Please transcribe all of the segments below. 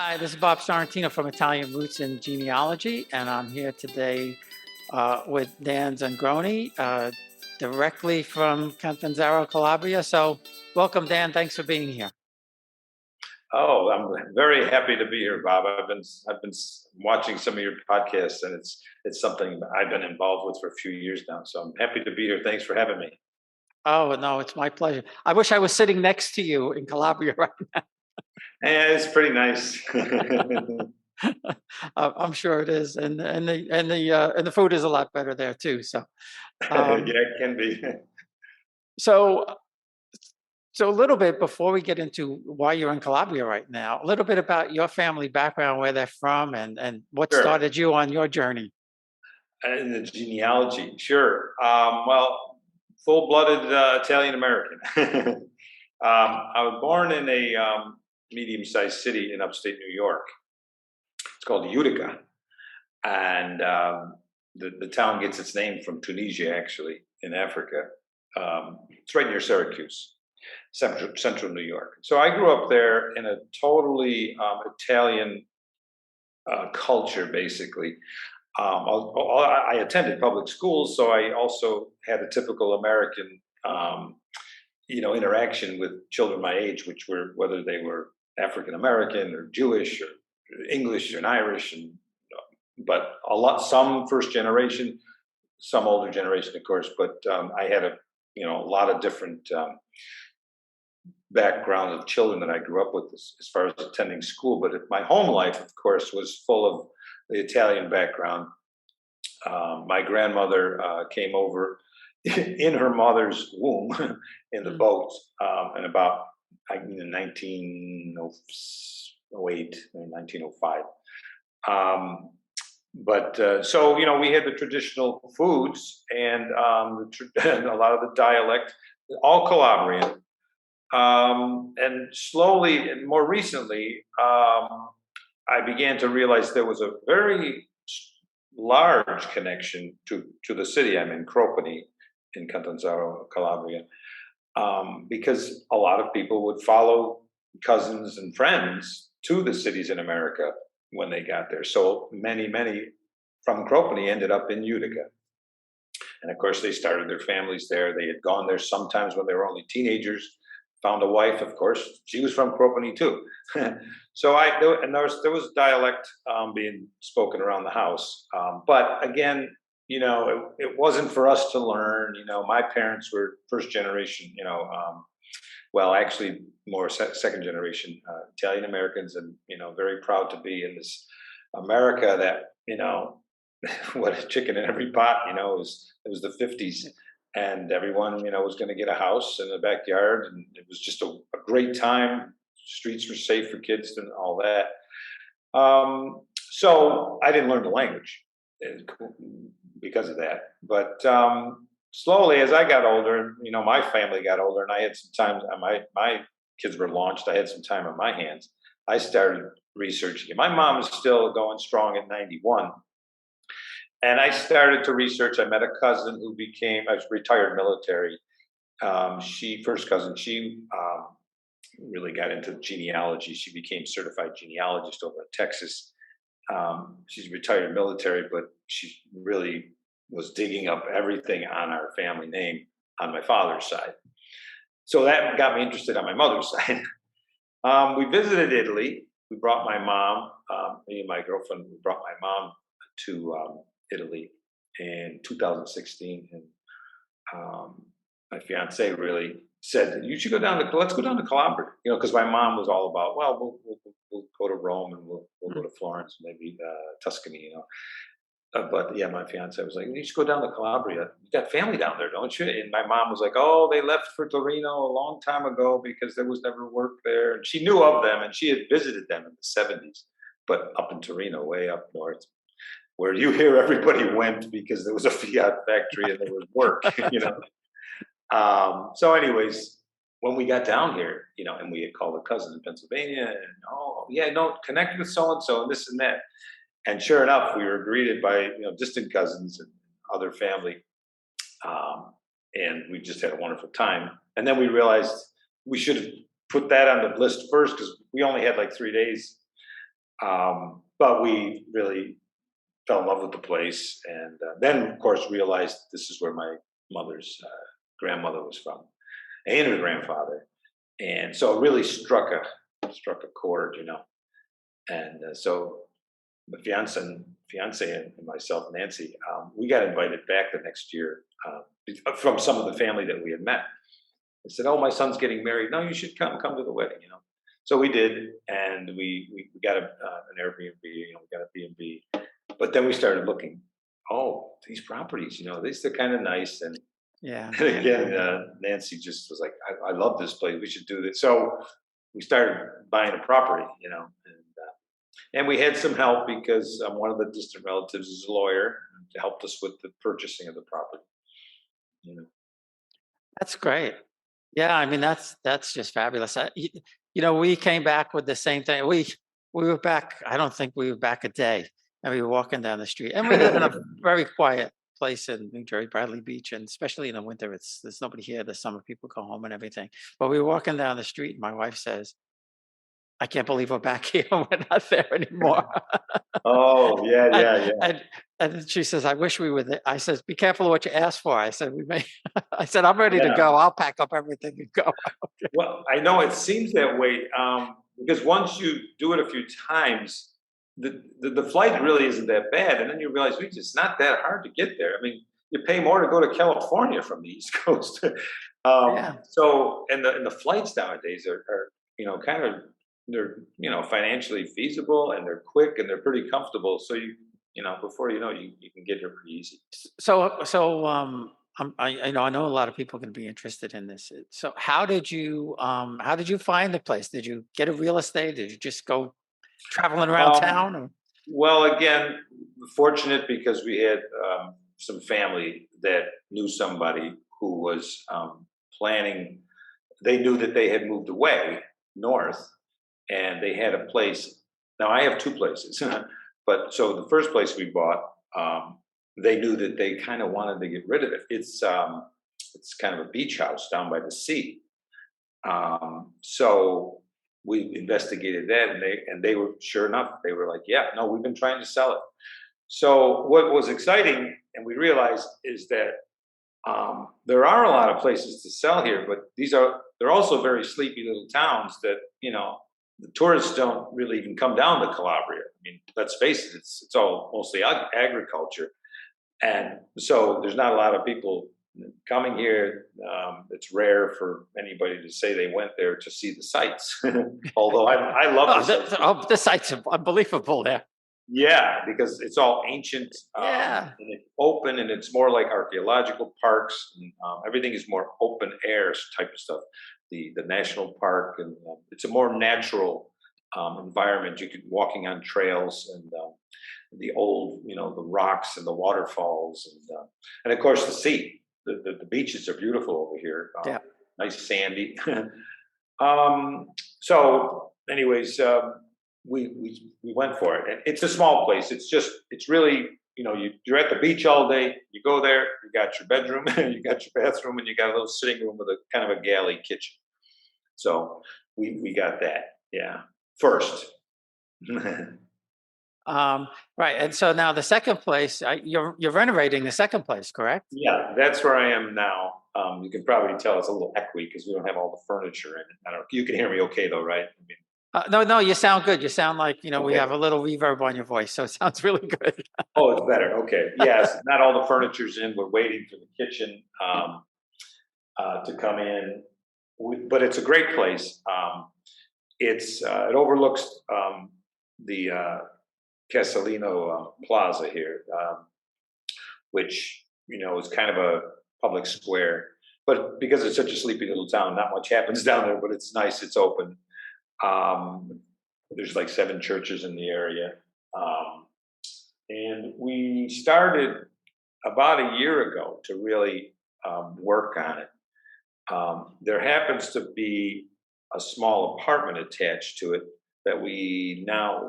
Hi, this is Bob Sorrentino from Italian Roots and Genealogy, and I'm here today with Dan Zongrone, directly from Catanzaro, Calabria. So, welcome, Dan. Thanks for being here. Oh, I'm very happy to be here, Bob. I've been watching some of your podcasts, and it's something I've been involved with for a few years now. So I'm happy to be here. Thanks for having me. Oh, no, it's my pleasure. I wish I was sitting next to you in Calabria right now. And it's pretty nice. I'm sure it is, and the food is a lot better there too. So, Yeah, um, it can be. so So a little bit before we get into why you're in Calabria right now, a little bit about your family background, where they're from, and what Sure. started you on your journey. And the genealogy, sure. Well, full-blooded Italian American. I was born in a medium-sized city in upstate New York. It's called Utica, and the town gets its name from Tunisia, actually, in Africa. It's right near Syracuse, central New York. So I grew up there in a totally Italian culture, basically. I attended public schools, so I also had a typical American, interaction with children my age, which were whether they were African American or Jewish or English and Irish, and but some first generation, some older generation, of course. But I had a lot of different background of children that I grew up with as far as attending school. But my home life, of course, was full of the Italian background. My grandmother came over in her mother's womb in the boat in about 1908, 1905. So we had the traditional foods and and a lot of the dialect, all Calabrian. And slowly and more recently, I began to realize there was a very large connection to the city I'm in, Cropany, in Catanzaro, Calabria, because a lot of people would follow cousins and friends to the cities in America when they got there. So many from Cropany ended up in Utica. And of course, they started their families there. They had gone there sometimes when they were only teenagers. Found a wife, of course. She was from Cropany too. So there was dialect being spoken around the house. But again, it wasn't for us to learn. My parents were first generation. Actually, more second generation Italian Americans, and very proud to be in this America that what a chicken in every pot. It was the 50s. And everyone, was going to get a house in the backyard, and it was just a great time. Streets were safe for kids and all that. So I didn't learn the language because of that. But slowly, as I got older, my family got older, and I had some time. My kids were launched. I had some time on my hands. I started researching. My mom was still going strong at 91. And I started to research. I met a cousin who I was retired military. She really got into genealogy. She became certified genealogist over in Texas. She's retired military, but she really was digging up everything on our family name on my father's side. So that got me interested on my mother's side. We visited Italy. We brought my mom, me and my girlfriend, we brought my mom to Italy in 2016, and my fiance really said, "You should let's go down to Calabria," because my mom was all about, well, we'll go to Rome, and we'll go to Florence, maybe Tuscany, But yeah, my fiance was like, "You should go down to Calabria. You got family down there, don't you?" And my mom was like, "Oh, they left for Torino a long time ago because there was never work there." And she knew of them, and she had visited them in the 70s, but up in Torino, way up north, where you hear everybody went because there was a Fiat factory and there was work, So anyways, when we got down here, and we had called a cousin in Pennsylvania, and connect with so-and-so and this and that. And sure enough, we were greeted by, distant cousins and other family. And we just had a wonderful time. And then we realized we should have put that on the list first, because we only had like 3 days But we really fell in love with the place, and then, of course, realized this is where my mother's grandmother was from, and her grandfather, and so it really struck a chord, you know. And so the fiance and myself, Nancy, we got invited back the next year from some of the family that we had met. They said, "Oh, my son's getting married. No, you should come to the wedding." You know, so we did, and we got an Airbnb. You know, we got a B and B, but then we started looking. Oh, these properties, you know, they're kind of nice. And Yeah. and again, Nancy just was like, I love this place. We should do this. So we started buying a property, you know, and we had some help because one of the distant relatives is a lawyer and helped us with the purchasing of the property. You know, That's great. Yeah, I mean that's just fabulous. We came back with the same thing. We were back. I don't think we were back a day, and we were walking down the street, and we live in a very quiet place in New Jersey, Bradley Beach, and especially in the winter, there's nobody here. The summer people go home and everything. But we were walking down the street, and my wife says, "I can't believe we're back here. We're not there anymore." oh yeah, And, yeah, yeah. and and she says, "I wish we were there." I said, "Be careful of what you ask for." I said, "We may." I said, "I'm ready to Yeah. go. I'll pack up everything and go." Well, I know it seems that way because once you do it a few times, the flight really isn't that bad, and then you realize it's not that hard to get there. I mean, you pay more to go to California from the East Coast. Yeah. So, and the flights nowadays are kind of they're financially feasible, and they're quick, and they're pretty comfortable. So before you know, you can get here pretty easy. I know a lot of people can be interested in this. So how did you find the place? Did you get a real estate? Did you just go traveling around Um, town? Or Well, again, fortunate because we had some family that knew somebody who was planning. They knew that they had moved away north, and they had a place. Now I have two places, but so the first place we bought, they knew that they kind of wanted to get rid of it. It's kind of a beach house down by the sea, so we investigated that, and they were sure enough. They were like, "Yeah, no, we've been trying to sell it." So what was exciting, and we realized, is that there are a lot of places to sell here, but they're also very sleepy little towns that the tourists don't really even come down to Calabria. I mean, let's face it, it's all mostly agriculture, and so there's not a lot of people coming here. It's rare for anybody to say they went there to see the sights. Although I love the sights. the sites are unbelievable there. Yeah, because it's all ancient, Yeah. and it's open, and it's more like archaeological parks. And, everything is more open air type of stuff. The national park, and it's a more natural environment. You could walking on trails, and the old, the rocks and the waterfalls, and of course the sea. The beaches are beautiful over here. Yeah. Nice sandy. um, so, anyways, we went for it. And it's a small place. It's really you're at the beach all day. You go there. You got your bedroom, you got your bathroom, and you got a little sitting room with a kind of a galley kitchen. So we got that. Yeah, first. Right. And so now the second place, you're renovating the second place, correct? Yeah, that's where I am now. You can probably tell it's a little echoey because we don't have all the furniture in it. I don't know. You can hear me okay though, right? I mean, No, you sound good. You sound like, we okay. have a little reverb on your voice, so it sounds really good. Oh, it's better. Okay. Yes, not all the furniture's in. We're waiting for the kitchen to come in, but it's a great place. It overlooks the Casalino Plaza here, which is kind of a public square. But because it's such a sleepy little town, not much happens down there. But it's nice. It's open. There's like 7 churches in the area, and we started about a year ago to really work on it. There happens to be a small apartment attached to it that we now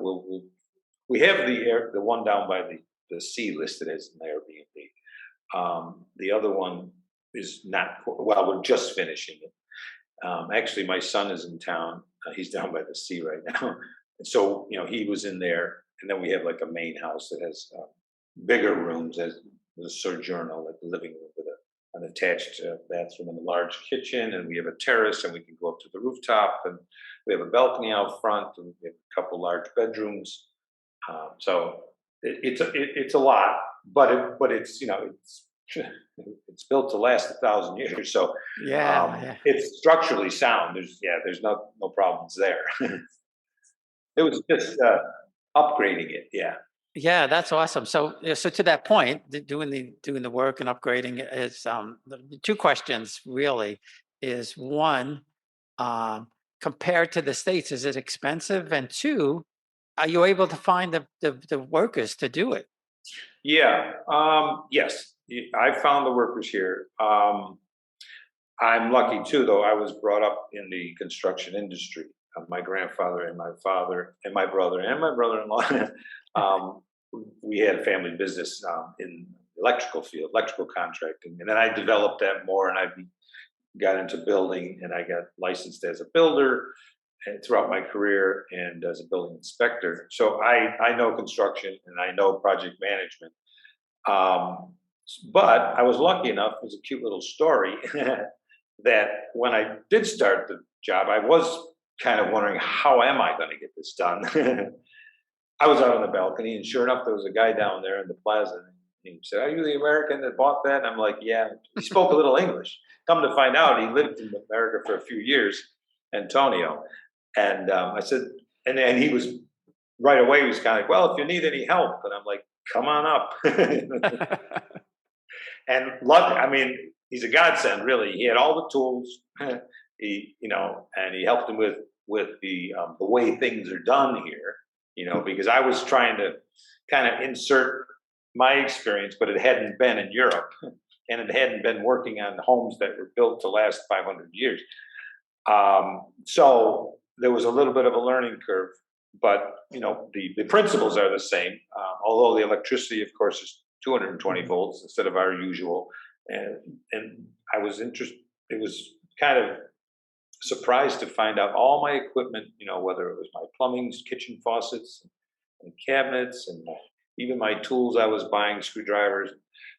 we have the one down by the sea listed as an Airbnb. The other one is not, well, we're just finishing it. Actually, my son is in town. He's down by the sea right now. So, he was in there, and then we have like a main house that has bigger rooms as the sojourner, like the living room with an attached bathroom and a large kitchen, and we have a terrace, and we can go up to the rooftop, and we have a balcony out front, and we have a couple large bedrooms. So it's a lot, but it's it's built to last 1,000 years. So Yeah. it's structurally sound. There's no problems there. It was just upgrading it. Yeah. Yeah, that's awesome. So, so to that point, doing the work and upgrading is the two questions really is one, um, compared to the States, is it expensive? And two, are you able to find the workers to do it? Yeah. Yes. I found the workers here. I'm lucky too, though. I was brought up in the construction industry. My grandfather and my father and my brother and my brother-in-law. um, we had family business in the electrical field, electrical contracting, and then I developed that more, and got into building, and I got licensed as a builder and throughout my career and as a building inspector. So I know construction and I know project management. Um, but I was lucky enough, it was a cute little story, that when I did start the job, I was kind of wondering, how am I going to get this done? I was out on the balcony, and sure enough, there was a guy down there in the plaza. And he said, "Are you the American that bought that?" And I'm like, "Yeah." He spoke a little English. Come to find out, he lived in America for a few years, Antonio. And I said, and he was right away, he was kind of like, "Well, if you need any help." And I'm like, "Come on up." And I mean, he's a godsend, really. He had all the tools. And he helped him with the way things are done here. Because I was trying to kind of insert my experience, but it hadn't been in Europe, and it hadn't been working on homes that were built to last 500 years. So there was a little bit of a learning curve, but the principles are the same. Although the electricity, of course, is 220 volts instead of our usual, and I was interested. It was kind of surprised to find out all my equipment, whether it was my plumbing, kitchen faucets, and cabinets, and even my tools I was buying, screwdrivers,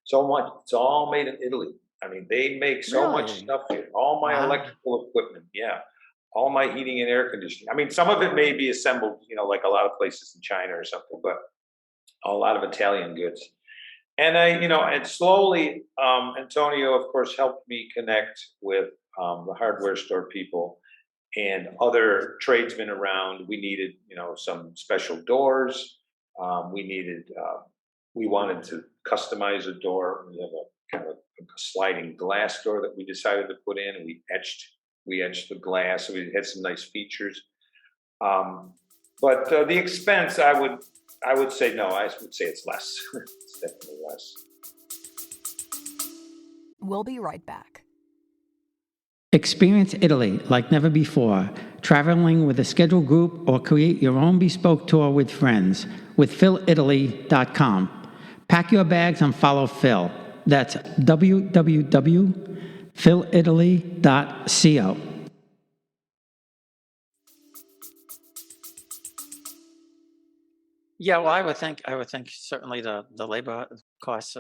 so much. It's all made in Italy. I mean, they make so much Really? stuff here. All my Wow. electrical equipment, yeah. All my heating and air conditioning. I mean, some of it may be assembled, like a lot of places in China or something, but a lot of Italian goods. And and slowly, Antonio, of course, helped me connect with the hardware store people and other tradesmen around. We needed, some special doors. We wanted to customize a door. We have a kind of a sliding glass door that we decided to put in, and we etched the glass. So we had some nice features. But the expense, I would say no. I would say it's less. It's definitely less. We'll be right back. Experience Italy like never before, traveling with a scheduled group or create your own bespoke tour with friends with philitaly.com. Pack your bags and follow Phil. That's www.philitaly.co. Yeah, well, I would think certainly the labor costs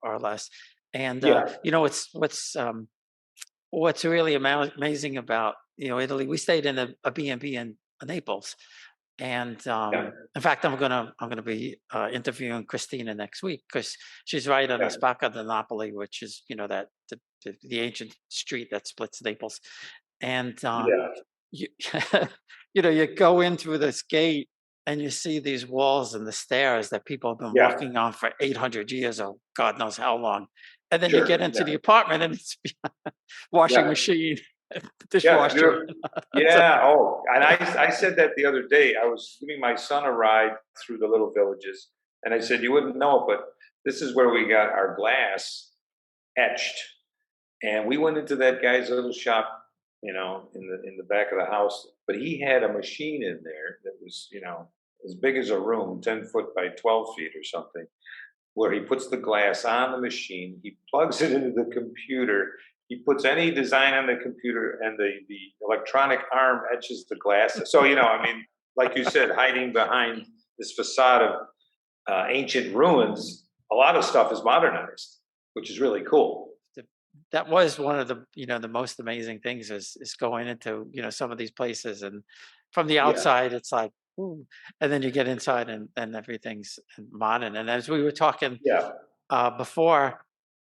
are less, and Yeah, what's really amazing about Italy. We stayed in a B&B in Naples, and yeah, in fact, I'm gonna be interviewing Christina next week because she's right on the yeah, Spacca di Napoli, which is that the ancient street that splits Naples, and yeah, you you go in through this gate and you see these walls and the stairs that people have been yeah. walking on for 800 years or God knows how long. And then you get Sure. into Yeah, the apartment and it's washing yeah, machine, yeah. dishwasher. So, Yeah. Oh, and I said that the other day. I was giving my son a ride through the little villages, and I said, "You wouldn't know it, but this is where we got our glass etched." And we went into that guy's little shop, in the back of the house. But he had a machine in there that was, as big as a room, 10 foot by 12 feet or something, where he puts the glass on the machine, he plugs it into the computer, he puts any design on the computer, and the electronic arm etches the glass. So, I mean, like you said, hiding behind this facade of ancient ruins, a lot of stuff is modernized, which is really cool. That was one of the, the most amazing things is going into, some of these places, and from the Yeah, outside it's like, ooh, and then you get inside and everything's modern. And as we were talking yeah, before,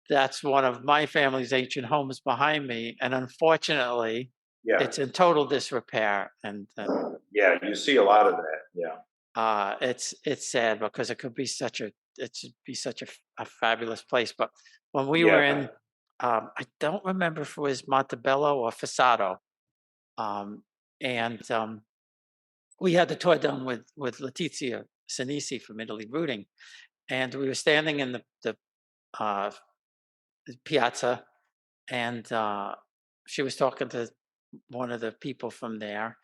that's one of my family's ancient homes behind me, and unfortunately, yeah, it's in total disrepair. And yeah. You see a lot of that. Yeah, it's sad because it should be such a fabulous place. But when we were yeah, in, I don't remember if it was Montebello or Fasado, um, and we had the tour done with Letizia Sinisi from Italy Rooting, and we were standing in the uh, piazza, and she was talking to one of the people from there,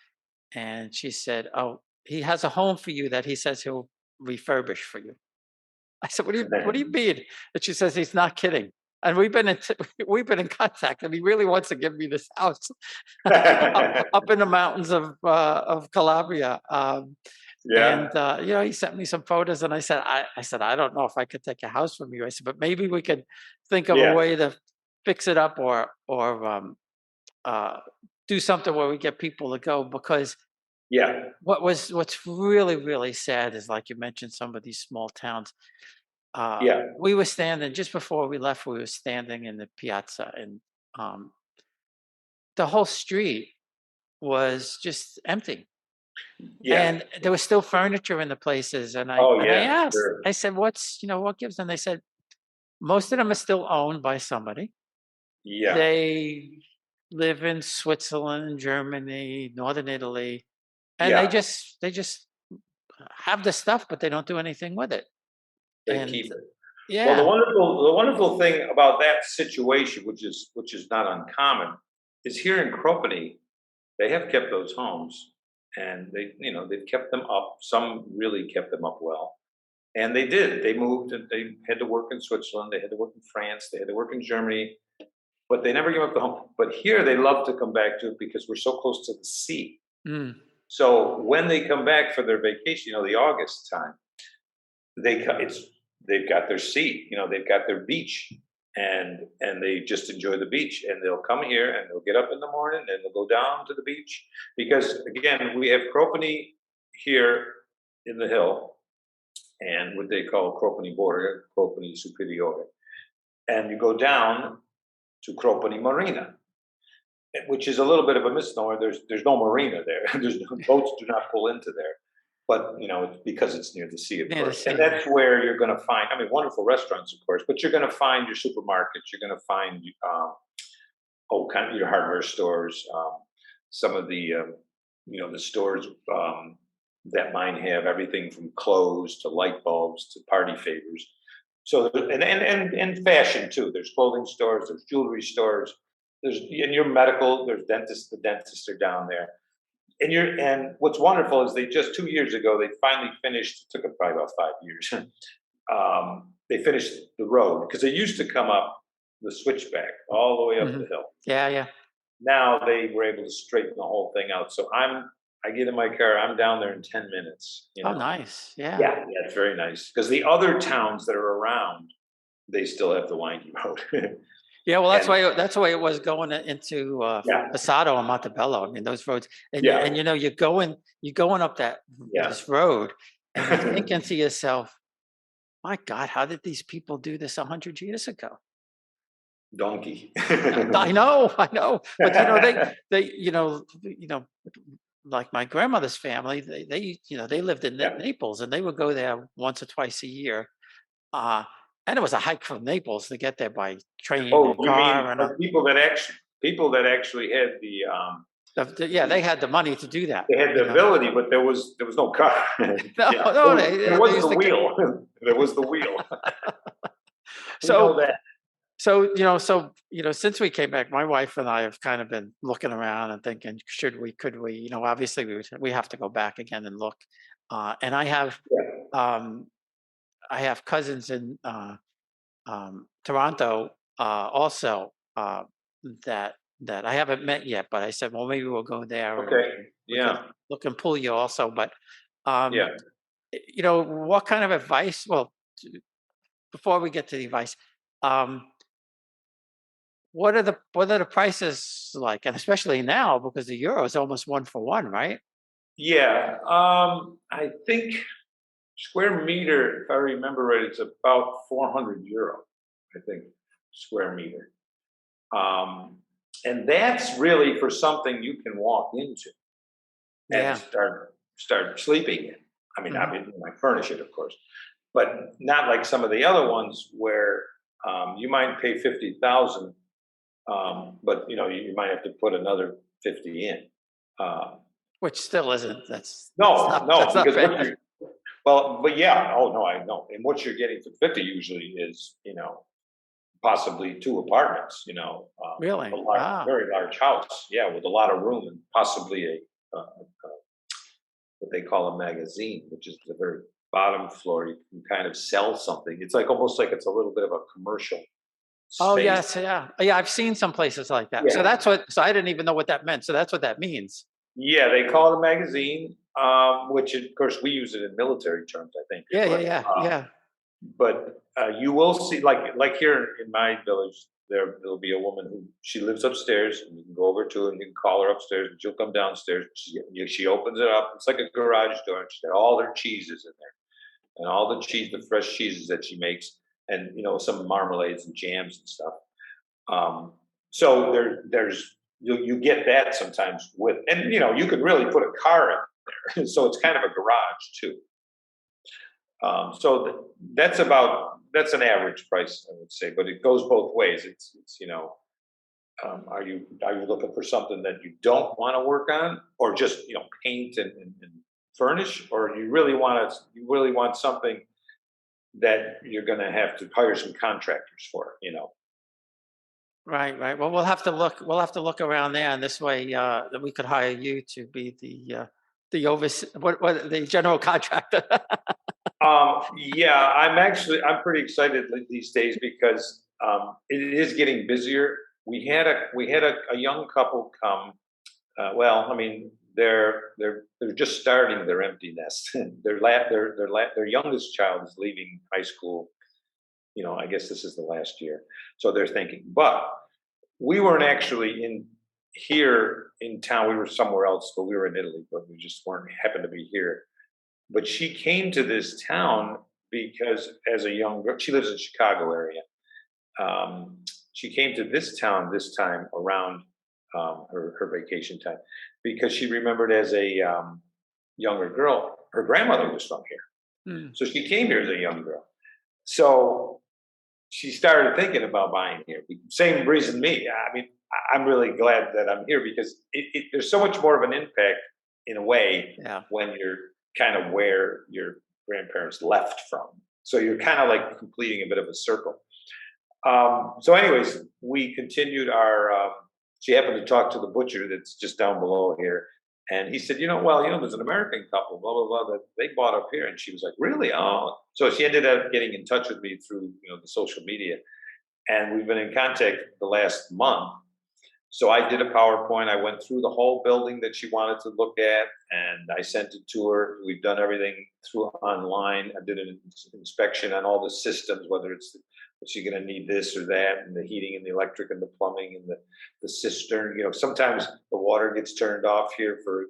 and she said, "Oh, he has a home for you that he says he'll refurbish for you." I said, what do you mean?" And she says, "He's not kidding. And we've been in contact, and he really wants to give me this house up in the mountains of Calabria." yeah, He sent me some photos, and I said, "I don't know if I could take a house from you." I said, "But maybe we could think of a yeah, way to fix it up, or uh, do something where we get people to go." Because yeah, what's really really sad is, like you mentioned, some of these small towns. yeah, We were standing just before we left. We were standing in the piazza, and um, the whole street was just empty, yeah. and there was still furniture in the places. And I Oh and I yeah, asked, sure. I said, what gives them?" They said most of them are still owned by somebody. Yeah, They live in Switzerland, Germany, northern Italy, and yeah. they just have the stuff, but they don't do anything with it. They And keep it. Well, yeah, the wonderful thing about that situation, which is not uncommon, is here in Cropany, they have kept those homes, and they've kept them up. Some really kept them up well, and they did. They moved, and they had to work in Switzerland. They had to work in France. They had to work in Germany, but they never gave up the home. But here, they love to come back to it because we're so close to the sea. mm, So when they come back for their vacation, the August time, it's they've got their sea, they've got their beach, and they just enjoy the beach, and they'll come here and they'll get up in the morning and they'll go down to the beach, because again we have Cropany here in the hill, and what they call Cropany border, Cropany superiore, and you go down to Cropany Marina, which is a little bit of a misnomer. There's no marina there. Boats do not pull into there, but it's because it's near the sea, of near the course. And sea. that's where you're going to find, I mean, wonderful restaurants, of course, but you're going to find your supermarkets. You're going to find kind of your hardware stores, some of the stores that mine have everything from clothes to light bulbs to party favors. So and fashion too. There's clothing stores, there's jewelry stores, there's in your medical, there's dentists. The dentists are down there. And what's wonderful is they just 2 years ago they finally finished. It took them probably about 5 years. They finished the road because they used to come up the switchback all the way up Hmm. the hill. Yeah, yeah. Now they were able to straighten the whole thing out. So I get in my car, I'm down there in 10 minutes. Oh, nice. Yeah. Yeah, it's very nice because the other towns that are around, they still have the windy road. Yeah, well, And that's the way it was going into yeah, Pasado and Montebello. I mean, those roads, and yeah, you're going up yeah. this road, and you're thinking to yourself, "My God, how did these people do this 100 years ago?" Donkey. I know, I know, but they like my grandmother's family, they lived in Yeah. Naples, and they would go there once or twice a year. Uh, and it was a hike from Naples to get there by train Oh, and you mean car, and people that actually had yeah, they had the money to do that. they had the ability, but there was no car. No, Yeah, no, there they was used the to get wheel. There was the wheel. We know so that. since we came back, my wife and I have kind of been looking around and thinking, could we, obviously we have to go back again and look. And Yeah. um, I have cousins in Toronto also that that I haven't met yet, but I said, well, maybe we'll go there and Okay, we can yeah, look and pull you also. But, um, yeah. what kind of advice? Well, before we get to the advice, um, what are the prices like? And especially now because the euro is almost 1 for 1, right? Yeah, I think square meter, if I remember right, it's about 400 euro, I think, square meter. Um, and that's really for something you can walk into and Yeah. start sleeping in. I mean, Hmm. you might furnish it, of course, but not like some of the other ones where you might pay 50,000, but you might have to put another 50 in. Um, Which still isn't. That's no, not no, that's not because what bad. you're well, but yeah, oh no, I know. And what you're getting for 50 usually is, possibly two apartments, a Really? large, Ah, very large house, yeah, with a lot of room and possibly what they call a magazine, which is the very bottom floor. You can kind of sell something. It's like almost like it's a little bit of a commercial oh space. yes, yeah, yeah. I've seen some places like that. So Yeah, that's what. So I didn't even know what that meant. So that's what that means. yeah, they call it a magazine, which of course we use it in military terms, I think. Yeah, yeah, But yeah, yeah. you will see, like here in my village, there'll be a woman who she lives upstairs, and you can go over to her and you can call her upstairs, and she'll come downstairs. She opens it up. It's like a garage door, and she's got all her cheeses in there, and all the fresh cheeses that she makes, and some marmalades and jams and stuff. So there's you get that sometimes with, and you can really put a car in there, so it's kind of a garage too. That's an average price, I would say, but it goes both ways. Are you looking for something that you don't want to work on, or just paint and furnish, or you really want something that you're going to have to hire some contractors for. Right, right. Well, we'll have to look. We'll have to look around there, and this way, that we could hire you to be the general contractor. Yeah, I'm pretty excited these days because it is getting busier. We had a young couple come. Well, I mean, they're just starting their empty nest. Their youngest child is leaving high school. I guess this is the last year, so they're thinking. But we weren't actually in here in town. We were somewhere else, but we were in Italy. But we just weren't happened to be here. But she came to this town because, as a young girl, she lives in Chicago area. Um, she came to this town this time around her vacation time because she remembered, as a younger girl, her grandmother was from here. Hmm. So she came here as a young girl. So she started thinking about buying here. Same reason me. I mean, I'm really glad that I'm here because there's so much more of an impact in a way Yeah. when you're kind of where your grandparents left from. So you're kind of like completing a bit of a circle. So, anyways, we continued our. She happened to talk to the butcher that's just down below here, and he said, there's an American couple, blah blah blah, that they bought up here, and she was like, really? Oh, so she ended up getting in touch with me through the social media, and we've been in contact the last month. So I did a PowerPoint. I went through the whole building that she wanted to look at, and I sent it to her. We've done everything through online. I did an inspection on all the systems, whether it's is she going to need this or that, and the heating and the electric and the plumbing and the cistern. Sometimes the water gets turned off here for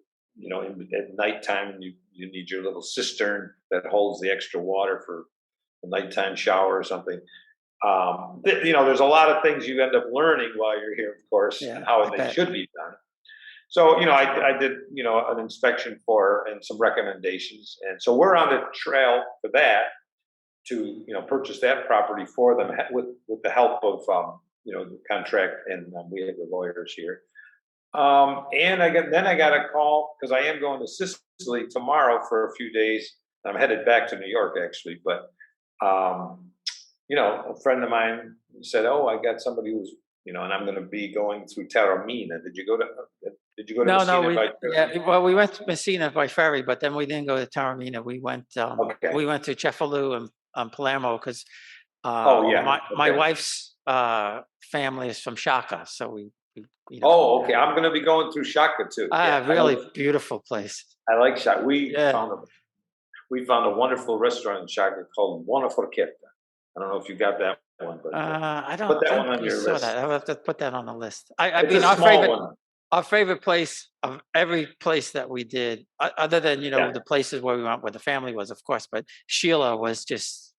at nighttime. You need your little cistern that holds the extra water for a nighttime shower or something. There's a lot of things you end up learning while you're here, of course, Yeah. and how I they bet. should be done. So, I did, an inspection for her and some recommendations. And so we're on the trail for that to, purchase that property for them with the help of, the contract. And we have the lawyers here. And I got a call because I am going to Sicily tomorrow for a few days. I'm headed back to New York, actually, but, a friend of mine said, "Oh, I got somebody who's, and I'm going to be going through Taormina. Did you go to No, no, Messina by yeah. Well, we went to Messina by ferry, but then we didn't go to Taormina. We went. Okay. We went to Cefalù and Palermo because Oh, yeah. my Okay. wife's family is from Shaka, so we You know, Oh, okay. I'm gonna be going through Shaka too. Yeah, really beautiful place. I like Shaka. Yeah. We found a wonderful restaurant in Shaka called Buona Forchetta. I don't know if you got that one, but I put don't that one think on we your saw that. list. I'll have to put that on the list. I It's a mean, small one. our favorite place of every place that we did, other than, Yeah. the places where we went where the family was, of course, but Sheila was just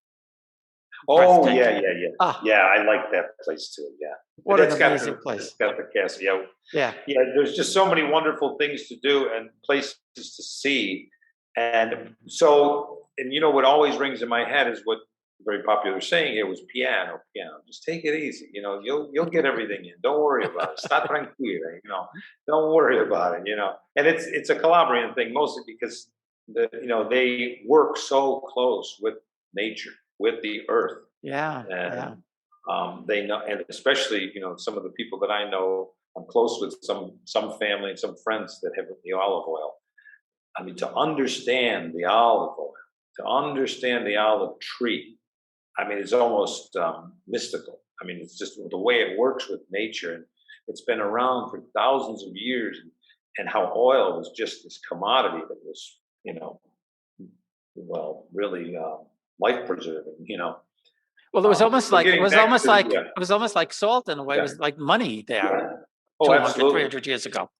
Oh, yeah, breathtaking. yeah, yeah. Ah, Yeah, I like that place too. Yeah. what an amazing It's place. got the castle. Yeah. Yeah. Yeah, there's just so many wonderful things to do and places to see. And so, and what always rings in my head is what very popular saying here was piano, piano. Just take it easy. You'll get everything in. Don't worry about it. Sta tranquilla. Don't worry about it. And it's a Calabrian thing mostly because they work so close with nature, with the earth, Yeah. and Yeah. they know, and especially some of the people that I know. I'm close with some family and some friends that have the olive oil. I mean, to understand the olive oil, to understand the olive tree, I mean, it's almost mystical. I mean, it's just the way it works with nature, and it's been around for thousands of years, and how oil was just this commodity that was, really life preserving. Well, it was almost But like getting back to yeah, it was almost like salt in a way. It yeah, was like money there yeah. Oh, 200, three absolutely. hundred years ago.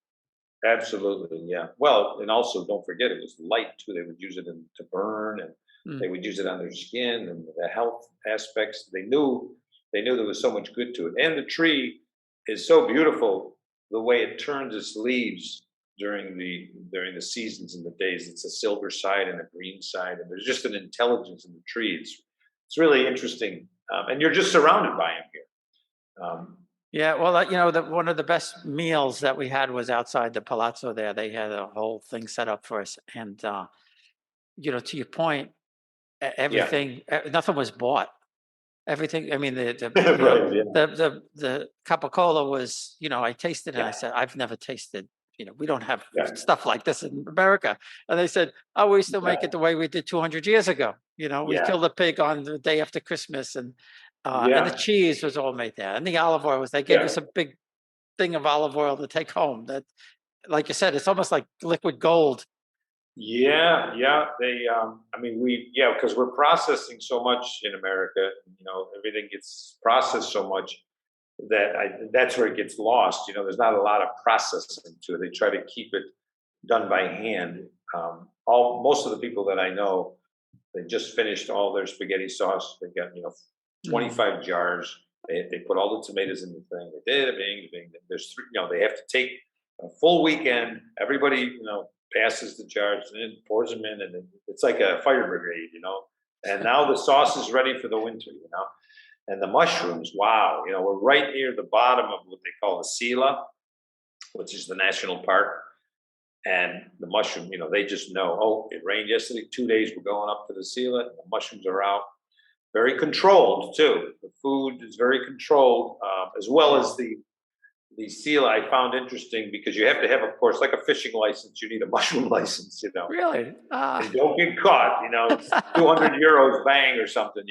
Absolutely, yeah. Well, and also don't forget it was light too. They would use it to burn, and Mm. they would use it on their skin and the health aspects. They knew there was so much good to it. And the tree is so beautiful the way it turns its leaves during the seasons and the days. It's a silver side and a green side, and there's just an intelligence in the tree. It's really interesting, and you're just surrounded by them here. Yeah, well, one of the best meals that we had was outside the palazzo there. They had a whole thing set up for us, and to your point, Yeah, nothing was bought. Everything. I mean, right. Yeah, the capicola was. I tasted it, and I yeah, said, I've never tasted. We don't have yeah, stuff like this in America. And they said, oh, we still make it yeah, the way we did 200 years ago. We yeah, killed a pig on the day after Christmas, and the yeah, cheese was all made there, and the olive oil was. They gave us yeah. a big thing of olive oil to take home. That, like you said, it's almost like liquid gold. Yeah, yeah. I mean, because we're processing so much in America. Everything gets processed so much that's where it gets lost. There's not a lot of processing to it. They try to keep it done by hand. Most of the people that I know, they just finished all their spaghetti sauce. They got Mm. 25 jars. They put all the tomatoes in the thing. They did it. Bing, bing. There's three. They have to take a full weekend. Everybody passes the jars and pours them in, and it's like a fire brigade. And now the sauce is ready for the winter. And the mushrooms, wow, we're right near the bottom of what they call the Sila, which is the national park. And the mushroom, they just know, oh, it rained yesterday, 2 days we're going up to the Sila, and the mushrooms are out. Very controlled too. The food is very controlled, as well as the Sila. I found interesting because you have to have, of course, like a fishing license, you need a mushroom license, Really? and don't get caught, it's 200 euros bang or something.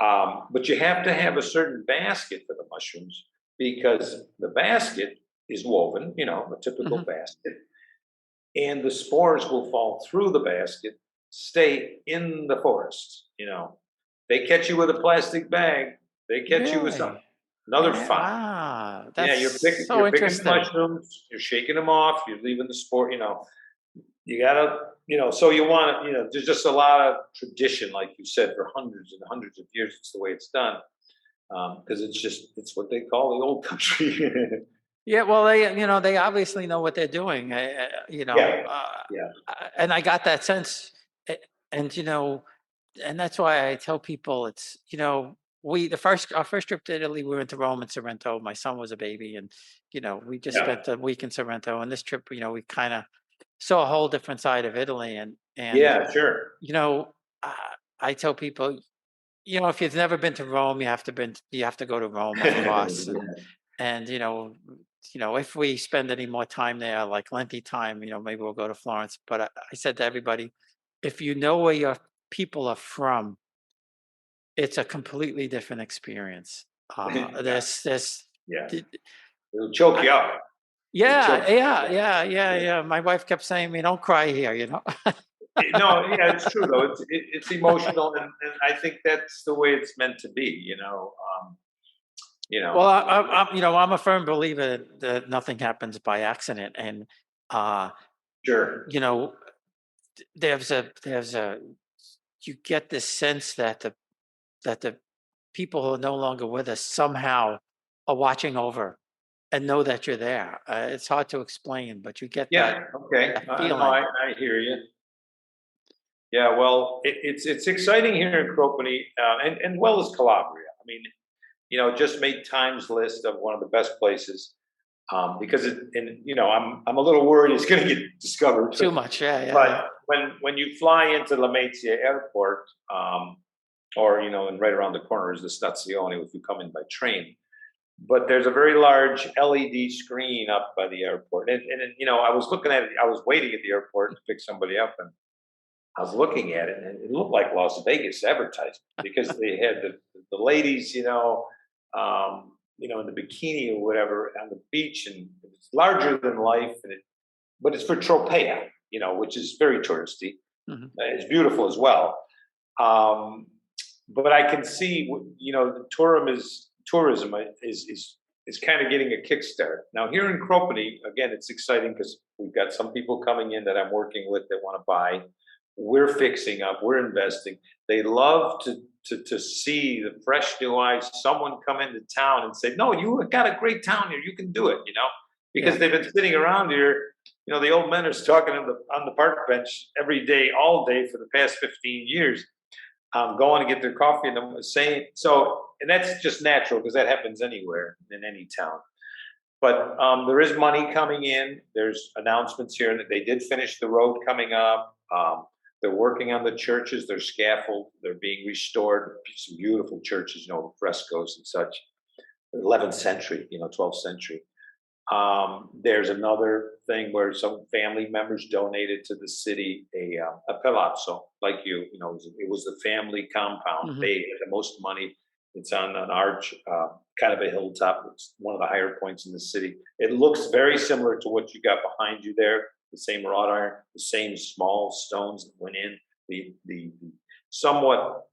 But you have to have a certain basket for the mushrooms because the basket is woven, a typical Mhm. basket, and the spores will fall through the basket, stay in the forest. They catch you with a plastic bag, they catch you with Really? something, another Yeah. fine. Wow. Yeah, That's so you're picking the interesting. mushrooms, you're shaking them off, you're leaving the spore. You gotta, so you want to, there's just a lot of tradition, like you said, for hundreds and hundreds of years. It's the way it's done, because it's what they call the old country. Yeah, well, they obviously know what they're doing. Yeah, yeah, And I got that sense, a- and and that's why I tell people it's our first trip to Italy, we went to Rome and Sorrento. My son was a baby, and we just yeah, spent a week in Sorrento. And this trip, we kind of saw a whole different side of Italy, and yeah, sure. you know, uh, I tell people, if you've never been to Rome, you have to go to Rome, of course, Yeah. and if we spend any more time there, like lengthy time, maybe we'll go to Florence. But I said to everybody, if you know where your people are from, it's a completely different experience. Yeah, There's yeah, It'll choke you up. Yeah. My wife kept saying, "Me, don't cry here," you know. No, yeah, it's true though. It's emotional, and I think that's the way it's meant to be. You Well, know, I'm a firm believer that nothing happens by accident, and uh, sure. you know, there's a you get this sense that the people who are no longer with us somehow are watching over and know that you're there. It's hard to explain, but you get that Yeah. Okay. that No, feeling. I hear you. Yeah. Well, it's exciting here in Cropany, and well as Calabria. I mean, just made Times list of one of the best places, because I'm a little worried it's going to get discovered. Too much, yeah. But when you fly into Lamezia Airport, or and right around the corner is the Stazione if you come in by train. But there's a very large LED screen up by the airport, and I was looking at it. I was waiting at the airport to pick somebody up, and I was looking at it, and it looked like Las Vegas advertising because they had the ladies, in the bikini or whatever on the beach, and it's larger than life, but it's for Tropea, which is very touristy. Mhm. It's beautiful as well. Um, but I can see, the tourism is kind of getting a kickstart now here in Cropany. Again, it's exciting because we've got some people coming in that I'm working with that want to buy. We're fixing up. We're investing. They love to see the fresh new eyes. Someone come into town and say, "No, you got a great town here. You can do it." Because Yeah. they've been sitting around here. The old men are talking on the park bench every day, all day for the past 15 years, going to get their coffee, and I'm saying so. And that's just natural because that happens anywhere in any town. But there is money coming in. There's announcements here that they did finish the road coming up. They're working on the churches. They're scaffold. They're being restored. Some beautiful churches, frescoes and such. 11th century, 12th century. There's another thing where some family members donated to the city a palazzo, like it was the family compound. Mhm. They had the most money. It's on an arch, kind of a hilltop. It's one of the higher points in the city. It looks very similar to what you got behind you there. The same wrought iron, the same small stones that went in. The somewhat,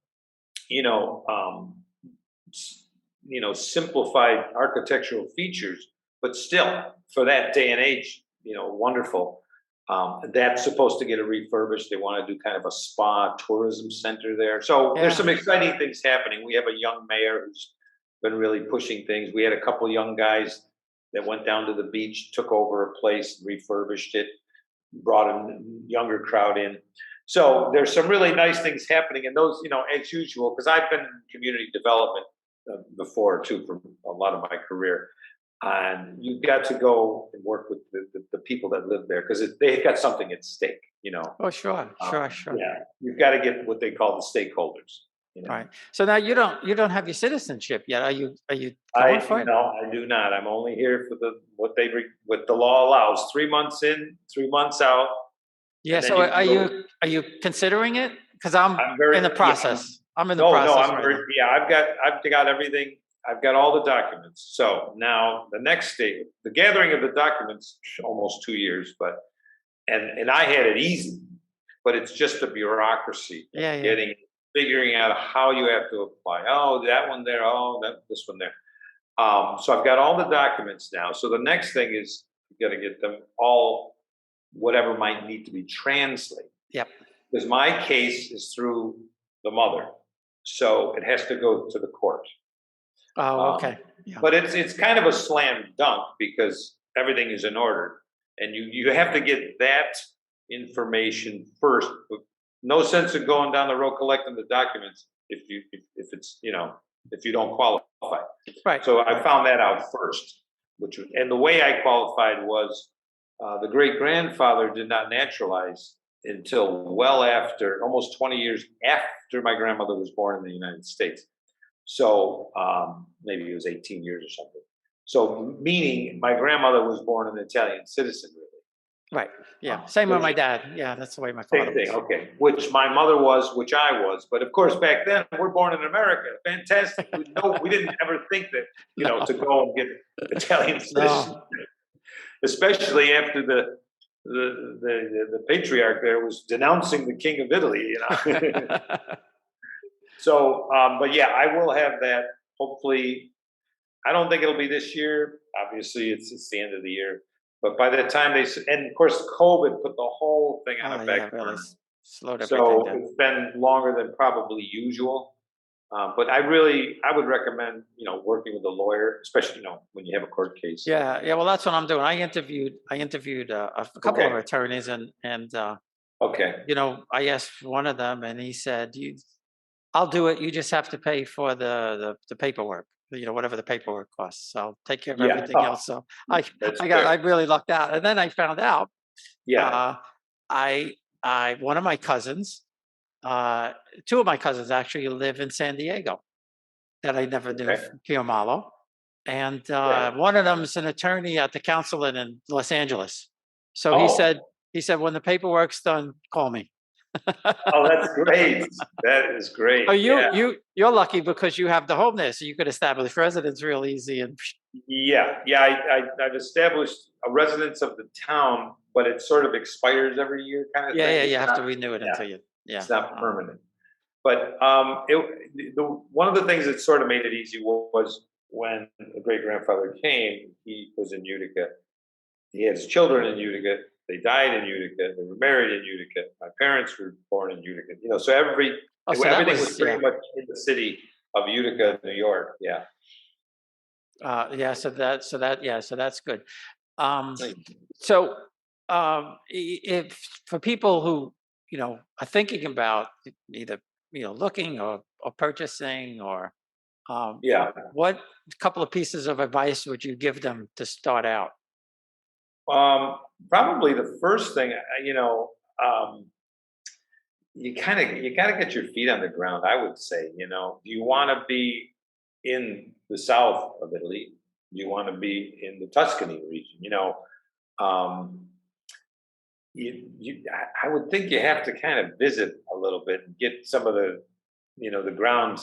you know, um, simplified architectural features, but still for that day and age, wonderful. That's supposed to get it refurbished. They want to do kind of a spa tourism center there. So there's Yeah. some exciting things happening. We have a young mayor who's been really pushing things. We had a couple young guys that went down to the beach, took over a place, refurbished it, brought a younger crowd in. So there's some really nice things happening, and those, as usual, because I've been in community development before too for a lot of my career, and you've got to go and work with the people that live there because they've got something at stake. Oh, sure. Yeah, you've got to get what they call the stakeholders. Right. So now you don't have your citizenship yet. Are you going I for it? no, I do not. I'm only here for what the law allows. 3 months in, 3 months out. Yeah. And then So you are can go. you considering it? Because I'm I'm very in the yeah, process. I'm in the no, process I'm right very, now. yeah, I've got everything. I've got all the documents. So now the next stage, the gathering of the documents, almost 2 years, but and I had it easy, but it's just the bureaucracy of Yeah. figuring out how you have to apply. Oh, that one there. Oh, this one there. So I've got all the documents now. So the next thing is you got to get them all, whatever might need to be translated, Yep. because my case is through the mother, so it has to go to the court. Oh, Um, okay. Yeah. but it's kind of a slam dunk because everything is in order, and you have to get that information first. But no sense of going down the road collecting the documents if it's if you don't qualify. Right. So I found that out first, and the way I qualified was the great grandfather did not naturalize until well after, almost 20 years after my grandmother was born in the United States. So maybe it was 18 years or something. So meaning my grandmother was born an Italian citizen, really. Right. Yeah. Same with my dad. Yeah, that's the way my Same father thing, was. okay, which my mother was, which I was, but of course, back then, we're born in America, fantastic, we didn't ever think that, No, to go and get Italian citizenship, no. especially after the patriarch there was denouncing the king of Italy. So, but yeah, I will have that, hopefully, I don't think it'll be this year, obviously, it's the end of the year, but by the time and of course, COVID put the whole thing on Oh, a yeah, back really burner. slowed everything So down. it's been longer than probably usual. But I would recommend, working with a lawyer, especially, when you have a court case. Yeah, yeah. Well, that's what I'm doing. I interviewed a couple of Okay. attorneys, and Okay. I asked one of them, and he said, I'll do it. You just have to pay for the paperwork. Whatever the paperwork costs. So I'll take care of Yeah. everything Oh, else. So I that's I good. really lucked out. And then I found out Yeah. uh, I one of my cousins, uh, two of my cousins actually live in San Diego that I never knew, Okay. Kiomalo. And Yeah. one of them is an attorney at the consulate in Los Angeles. So he Oh, said, when the paperwork's done, call me. oh, that's great. That is Oh, great. you Yeah. you you're lucky because you have the home there, so you could establish residence real easy. And Yeah. Yeah. I've established a residence of the town, but it sort of expires every year kind of yeah, thing. yeah, you It's have not, to renew it yeah, until you. Yeah. it's not permanent. But one of the things that sort of made it easy was when the great grandfather came, he was in Utica. He had his children in Utica. They died in Utica. They were married in Utica. My parents were born in Utica. So Oh, so that everything was was pretty yeah, much in the city of Utica, New York. Yeah. yeah. So that's good. Um, Nice. so if for people who are thinking about either looking or purchasing or Yeah. what couple of pieces of advice would you give them to start out? Probably the first thing, um, you got to get your feet on the ground. I would say, do you want to be in the south of Italy? Do you want to be in the Tuscany region? Um, I would think you have to kind of visit a little bit and get some of the ground,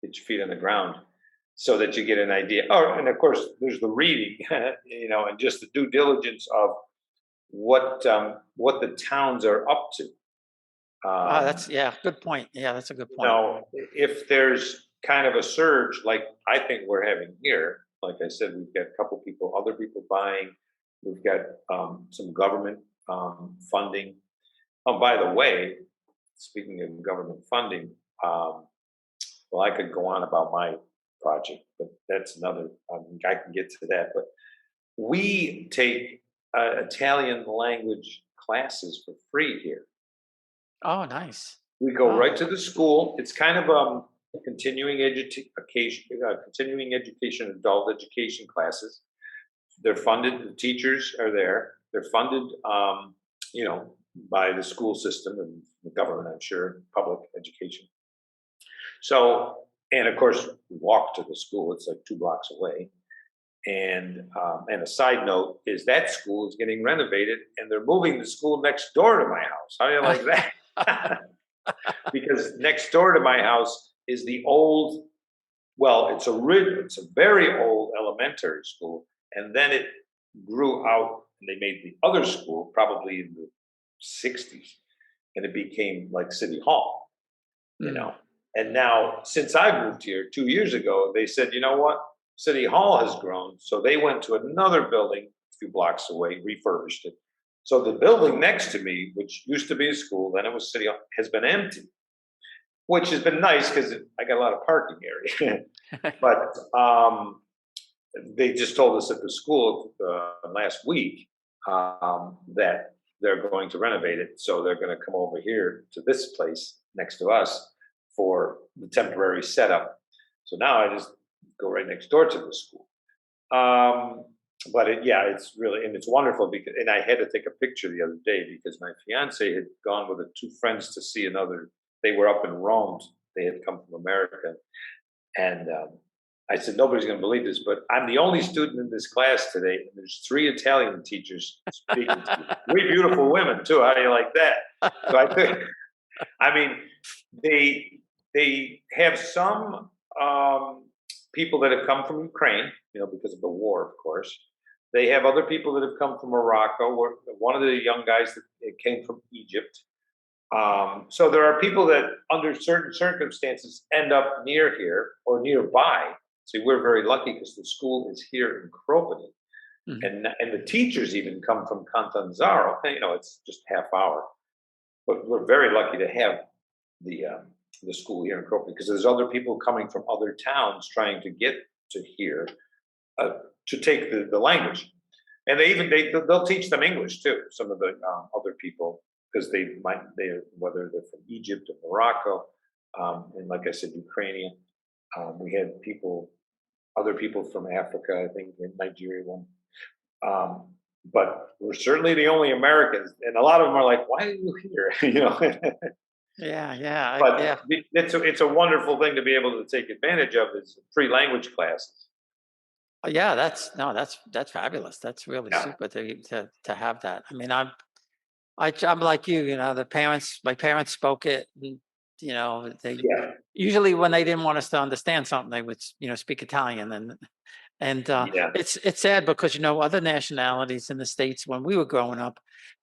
get your feet on the ground so that you get an idea. Oh, and of course, there's the reading, and just the due diligence of what the towns are up to. That's yeah, good point. Yeah, that's a good point. If there's kind of a surge like I think we're having here, like I said, we've got a couple people, other people buying. We've got some government funding. Oh, by the way, speaking of government funding, well, I could go on about my project, but that's another. I can get to that. But we take Italian language classes for free here. Oh, nice. We go Oh, right to the school. It's kind of continuing education, adult education classes. They're funded. The teachers are there. They're funded, you know, by the school system and the government. I'm sure public education. So, and of course, we walk to the school. It's like 2 blocks away. And a side note is that school is getting renovated, and they're moving the school next door to my house. How do you like that? Because next door to my house is the old, well, it's a very old elementary school, and then it grew out, and they made the other school probably in the '60s, and it became like City Hall, you mm, know. And now, since I moved here 2 years ago, they said, you know what? City Hall has grown, so they went to another building a few blocks away, refurbished it. So the building next to me, which used to be a school, then it was City Hall, has been empty, which has been nice because I got a lot of parking area. But they just told us at the school last week that they're going to renovate it. So they're going to come over here to this place next to us for the temporary setup. So now I just go right next door to the school. But yeah, it's really, and it's wonderful because, and I had to take a picture the other day because my fiance had gone with the two friends to see another. They were up in Rome. They had come from America, and I said, nobody's going to believe this, but I'm the only student in this class today, and there's 3 Italian teachers speaking to me. 3 beautiful women, too. How do you like that? So I think, I mean, they have some people that have come from Ukraine, because of the war, of course. They have other people that have come from Morocco. One of the young guys that came from Egypt. So there are people that, under certain circumstances, end up near here or nearby. See, we're very lucky because the school is here in Cropany, and the teachers even come from Catanzaro. It's just half hour, but we're very lucky to have the school here in Cropany, because there's other people coming from other towns trying to get to here to take the language, and they'll teach them English too. Some of the other people, because whether they're from Egypt or Morocco, and like I said, Ukrainian. We had other people from Africa, I think, in Nigeria one. But we're certainly the only Americans, and a lot of them are like, "Why are you here?" Yeah. But it's a wonderful thing to be able to take advantage of, is free language classes. Yeah, that's fabulous. That's really Yeah. super to have that. I mean, I'm like you. My parents spoke it. And, they Yeah, usually, when they didn't want us to understand something, they would speak Italian, and yeah, it's sad because other nationalities in the States, when we were growing up,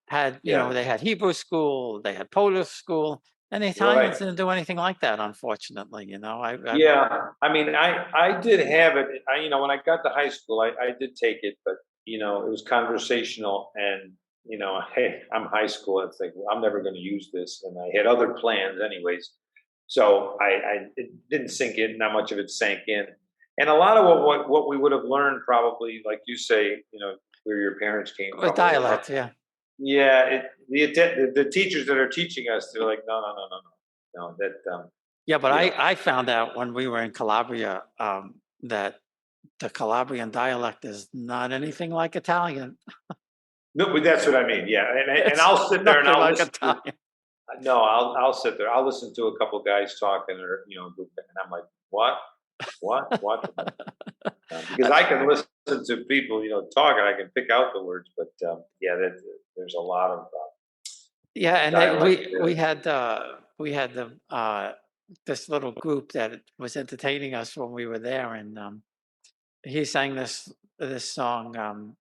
had yeah. they had Hebrew school, they had Polish school, and the Italians Right. didn't do anything like that, unfortunately. I Yeah, I mean, I did have it. When I got to high school, I did take it, but it was conversational, and hey, I'm high school. It's like, well, I'm never going to use this, and I had other plans, anyways. So it didn't sink in. Not much of it sank in, and a lot of what we would have learned, probably, like you say, where your parents came with from, or dialect, yeah. yeah, the teachers that are teaching us, they're like, no, no, no, no, no, no, that Yeah, but yeah. I found out when we were in Calabria that the Calabrian dialect is not anything like Italian. No, but that's what I mean. Yeah, and It's I'll sit there and nothing I'll like listen to. Italian. No, I'll sit there. I'll listen to a couple guys talking, or and I'm like, what? Because I can listen to people, talk, and I can pick out the words. But yeah, there's a lot of Yeah, and dialect we had this little group that was entertaining us when we were there, and he sang this song,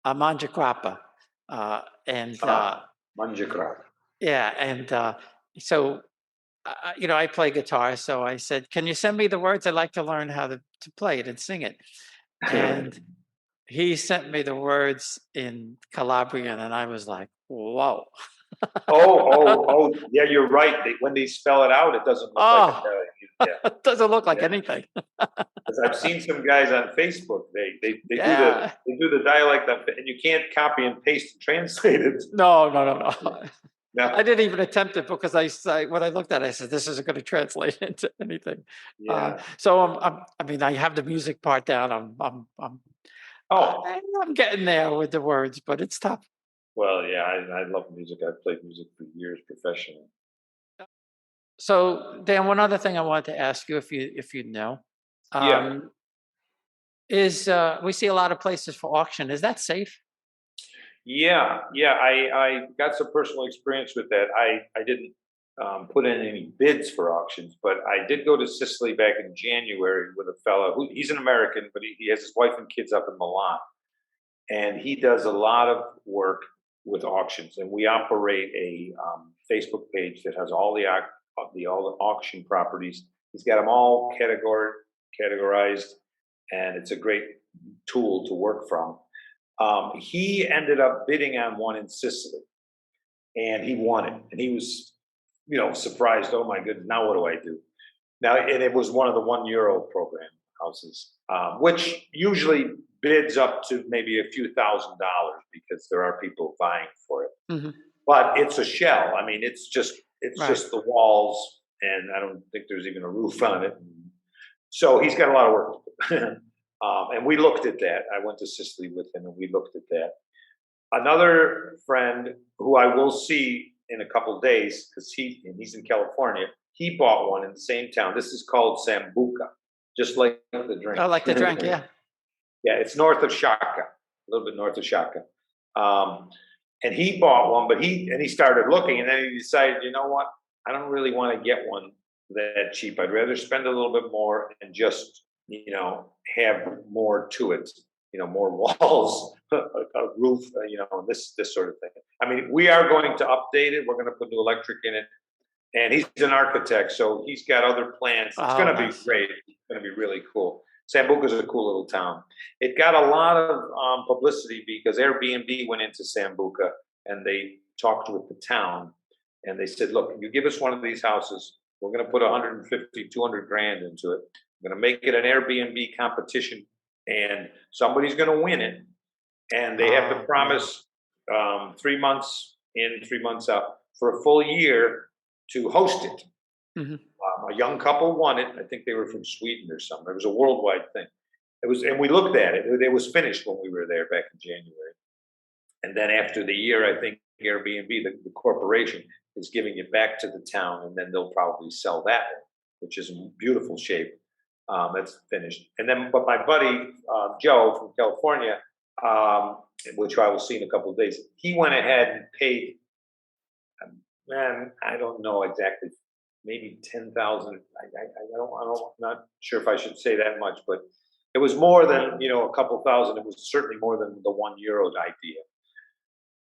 "Amanja Grappa," and manjacra. yeah, and so I play guitar, so I said, "Can you send me the words? I'd like to learn how to play it and sing it." And he sent me the words in Calabrian, and I was like, "Whoa!" Oh, yeah, you're right. When they spell it out, it doesn't look like Oh, Italian. Yeah, it doesn't look like yeah. anything. Because I've seen some guys on Facebook. They do Yeah. the dialect, and you can't copy and paste and translate it. No. I No, didn't even attempt it because when I looked at it, I said, "This isn't going to translate into anything." yeah. So I mean, I have the music part down. Oh, I'm getting there with the words, but it's tough. well, yeah. I love music. I've played music for years professionally. So, Dan, one other thing I wanted to ask you, if you know, Yeah, um, is we see a lot of places for auction. Is that safe? yeah. I got some personal experience with that. I didn't put in any bids for auctions, but I did go to Sicily back in January with a fella who, he's an American, but he has his wife and kids up in Milan, and he does a lot of work with auctions. And we operate a Facebook page that has all all the auction properties. He's got them all categorized, and it's a great tool to work from. He ended up bidding on one in Sicily, and he won it. And he was, surprised. Oh my goodness! Now what do I do? Now, and it was one of the €1 program houses, which usually bids up to maybe a few $1,000s because there are people vying for it. Hmm. But it's a shell. I mean, it's just Right. the walls, and I don't think there's even a roof on it. So he's got a lot of work to do. And we looked at that. I went to Sicily with him, and we looked at that. Another friend who I will see in a couple of days, because he's in California, he bought one in the same town. This is called Sambuca. just like the drink. I like the drink, yeah. Yeah, it's north of Shaka, a little bit north of Shaka. And he bought one, but he started looking, and then he decided, you know what? I don't really want to get one that cheap. I'd rather spend a little bit more and just, have more to it, more walls, a roof, this sort of thing. I mean, we are going to update it. We're going to put new electric in it. And he's an architect, so he's got other plans. It's Oh, going to nice. be great. It's going to be really cool. Sambuca's a cool little town. It got a lot of publicity because Airbnb went into Sambuca and they talked with the town. And they said, look, you give us one of these houses, we're going to put 150, 200 grand into it. We're going to make it an Airbnb competition, and somebody's going to win it. And they have to promise 3 months in, 3 months out for a full year to host it. Mhm. A young couple won it. I think they were from Sweden or something. It was a worldwide thing. It was, and we looked at it. It was finished when we were there back in January. And then after the year, I think Airbnb, the corporation, is giving it back to the town, and then they'll probably sell that one, which is in beautiful shape. That's finished. And then, but my buddy Joe from California, which I will see in a couple of days, he went ahead and paid. Man, I don't know exactly. Maybe 10,000. I'm not sure if I should say that much, but it was more than a couple thousand. It was certainly more than the €1 idea.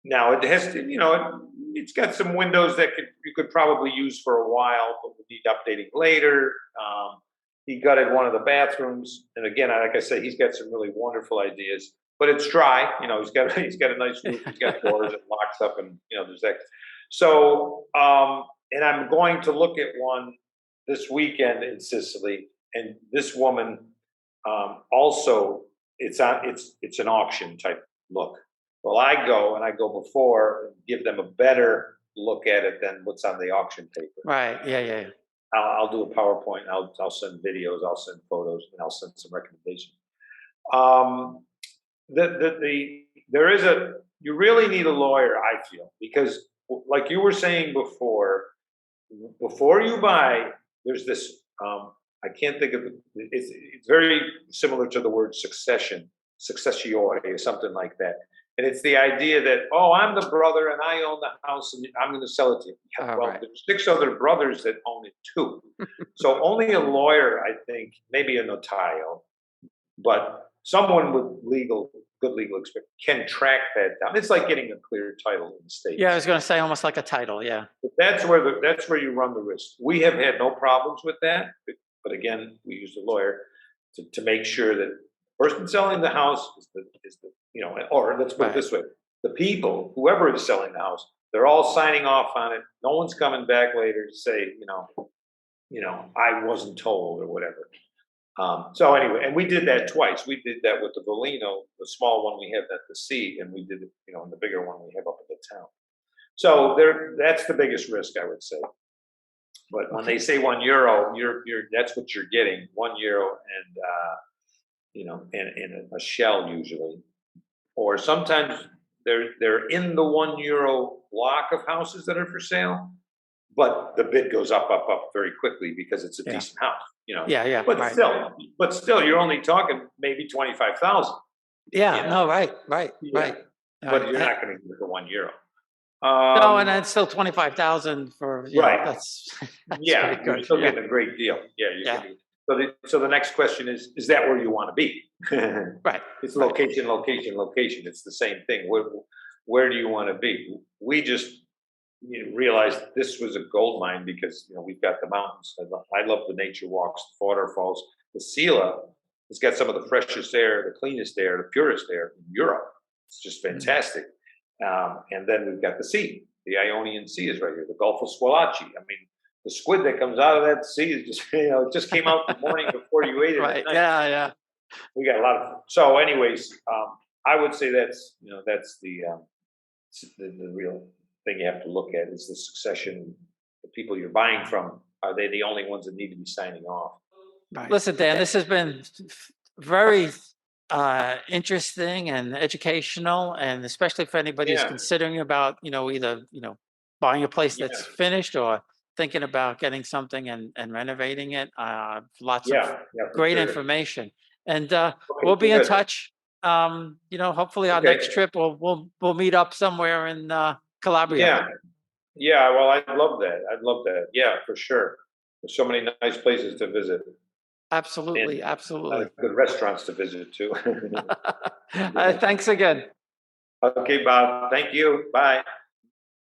Now it has to, it's got some windows that you could probably use for a while, but would need updating later. He gutted one of the bathrooms, and again, like I say, he's got some really wonderful ideas. But it's dry, he's got a nice roof, he's got doors, it locks up, and there's that. So, and I'm going to look at one this weekend in Sicily, and this woman also it's an auction type look. Well, I go before and give them a better look at it than what's on the auction paper. Right. Yeah. I'll do a PowerPoint. I'll send videos. I'll send photos, and I'll send some recommendations. There is you really need a lawyer, I feel, because like you were saying before you buy, there's this. I can't think of it. It's very similar to the word successiore, or something like that. And it's the idea that, I'm the brother and I own the house and I'm going to sell it to you. Yeah, well, right. there's 6 other brothers that own it too. So only a lawyer, I think, maybe a notario, but someone with good legal experience can track that down. It's like getting a clear title in the state. Yeah, I was going to say almost like a title. Yeah. But that's where you run the risk. We have had no problems with that, but again, we use a lawyer to make sure that the person selling the house is the or let's put it this way: the people, whoever is selling the house, they're all signing off on it. No one's coming back later to say, I wasn't told or whatever. So anyway, and we did that twice. We did that with the Volino, the small one we have at the sea, and we did it, in the bigger one we have up at the town. So that's the biggest risk, I would say. But when they say €1, that's what you're getting, €1 and a shell usually, or sometimes they're in the €1 block of houses that are for sale, but the bid goes up very quickly because it's a decent house. Yeah. But right. still, you're only talking maybe 25,000. Yeah. No. Right. Yeah. Right. But you're not going to get the €1. No, and that's still 25,000 for right. That's yeah, you're still getting a great deal. Yeah, getting, so the next question is that where you want to be? Right. It's location. It's the same thing. Where do you want to be? We just realized this was a gold mine because we've got the mountains. I love the nature walks, the waterfalls. The Sila has got some of the freshest air, the cleanest air, the purest air in Europe. It's just fantastic. And then we've got the sea. The Ionian Sea is right here. The Gulf of Swalaci. I mean, the squid that comes out of that sea is just, it just came out the morning before you ate it. Right. Yeah. We got a lot of. So, anyways, I would say that's the real thing you have to look at is the succession. The people you're buying from, are they the only ones that need to be signing off? Right. Listen, Dan, this has been very interesting and educational, and especially for anybody who's considering about either buying a place that's finished or thinking about getting something and renovating it. Lots of Yeah, yeah, for great sure. information, and Okay, we'll be in good. touch. Hopefully our Okay, next trip we'll meet up somewhere in Calabria. yeah, yeah, well, I'd love that, yeah, for sure. There's so many nice places to visit, and Absolutely, a lot absolutely. of good restaurants to visit too. Thanks again. Okay, Bob, thank you, bye.